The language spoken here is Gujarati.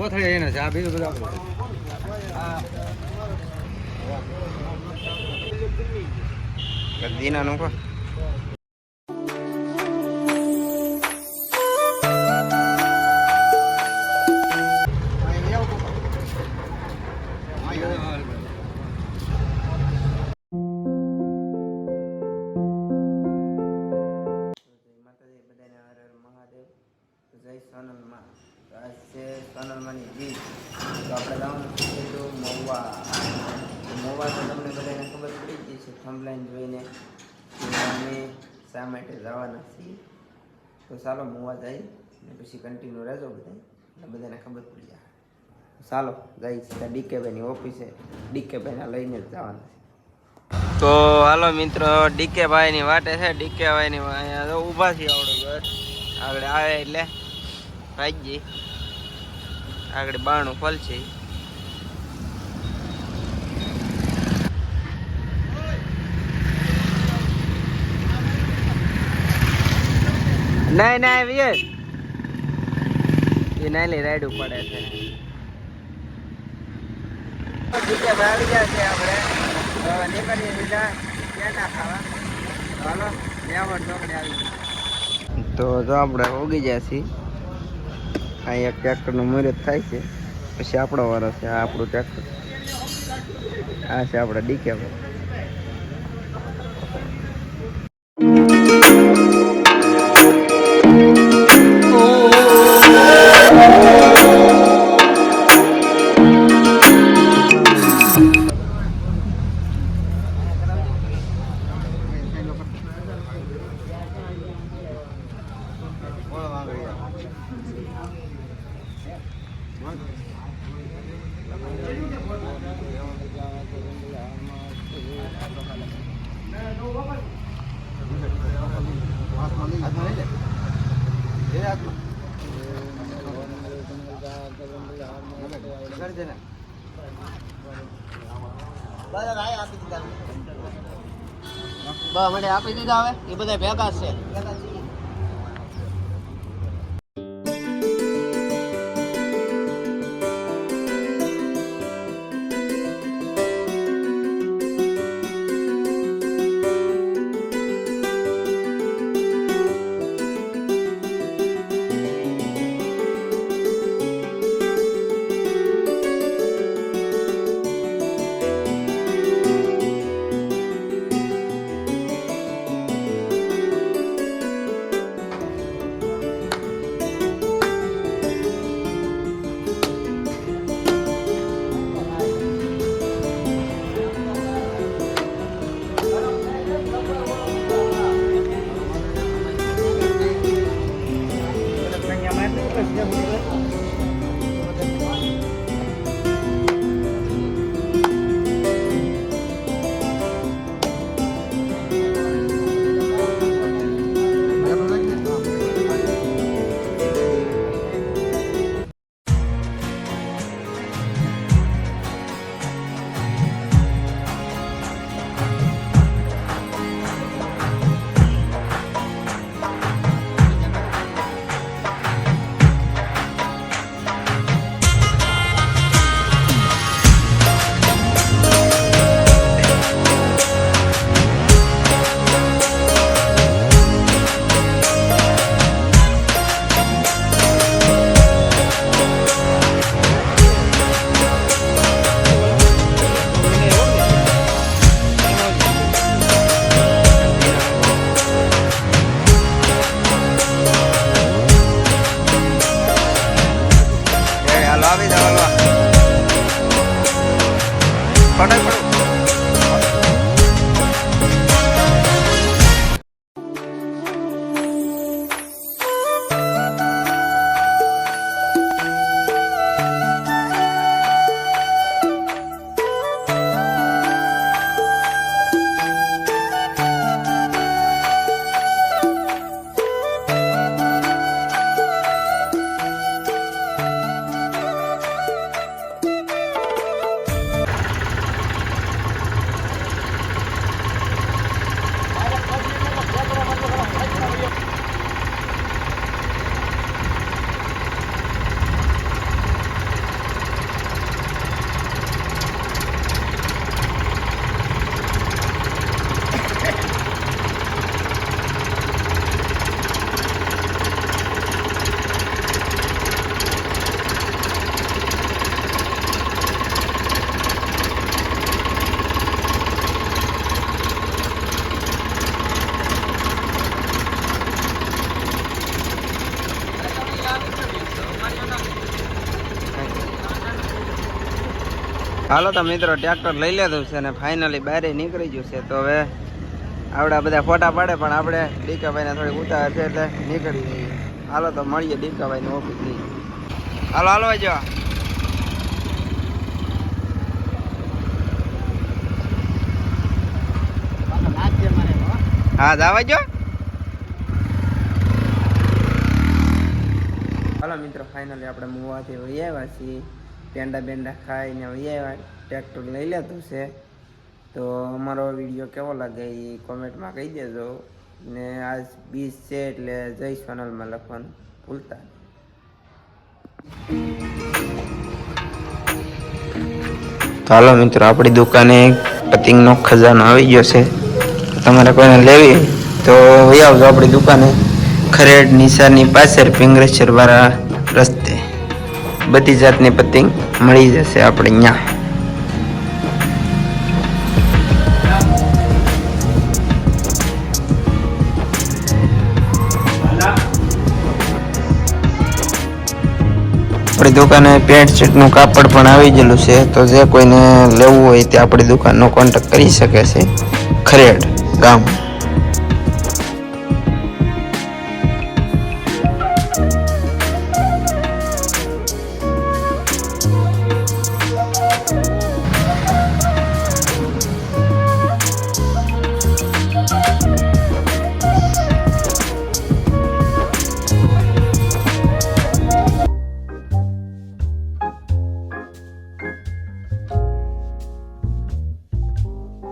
કોથળી એને છે આ બીજું બધું દીના નું કો જય સોનલમાં આજ છે સોનલમાંની બીજ તો આપણે જવાનું છે મહુવા મહુવા તો તમને બધાને ખબર પડી ગઈ છે થંબલાઈન જોઈને કે અમે શા માટે જવાના છીએ તો ચાલો મહુવા જઈએ અને પછી કન્ટિન્યુ રહેજો બધા એટલે બધાને ખબર પડી જાય ચાલો જઈએ સીધા ડીકેભાઈની ઓફિસે ડીકેભાઈને લઈને જ જવાના છે તો હાલો મિત્રો ડીકેભાઈની વાટે છે ડીકેભાઈની અહીંયા ઊભા છીએ આવડું ઘર આગળ આવે એટલે ભાઈ આગળ બારણું ખોલશે નહીં નહીં વિજય એ નાલી રાયડું પડે છે આવી ગયા છે આપણે નીકળીએ સીધા પેંડા ખાવા હાલો મેવડ ચોકડી આવી તો જો આપણે ઉગી જાય છીએ અહીં એક ટ્રેક્ટરનું મુહૂર્ત થાય છે પછી આપણો વારો છે આ આપણું ટ્રેક્ટર આ છે આપણે ડીકે મને આપી દીધા હવે એ બધા ભેગા છે હાલો તો મિત્રો ટ્રેક્ટર લઈ લીધું છે અને ફાઇનલી બહાર નીકળી ગયું છે. તો હવે આવડા બધા ફોટા પાડે પણ આપણે ડીકાભાઈને થોડીક ઉતાર છે એટલે નીકળી જઈએ. હાલો તો મળીએ ડીકાભાઈની ઓફિસ જઈએ. હાલો હાલો જો હા જાવા જો. હાલો મિત્રો ફાઇનલી આપણે મુવાથી વહી આવ્યા છીએ. પેંડા બેંડા ખાઈને વહી આવ્યા. ટ્રેક્ટર લઈ લીધું છે. તો અમારો વિડીયો કેવો લાગે એ કોમેન્ટમાં કહી દેજો. ને આજ 20 છે એટલે જય સોનલમાં લખવાનું ભૂલતા. હાલો મિત્રો આપણી દુકાને પતિંગનો ખજાનો આવી ગયો છે. તમારે કોઈને લેવી તો વહી આવજો આપણી દુકાને. ખરેડ નિશાની પાસે પિંગરેશ્વર વાળા રસ્તે બધી જાતની પતિંગ મળી જશે આપણે અહીંયા. આપણી દુકાને પેન્ટ શર્ટનું કાપડ પણ આવી ગયેલું છે. તો જે કોઈને લેવું હોય તે આપણી દુકાનનો કોન્ટેક્ટ કરી શકે છે. ખરેડ ગામ.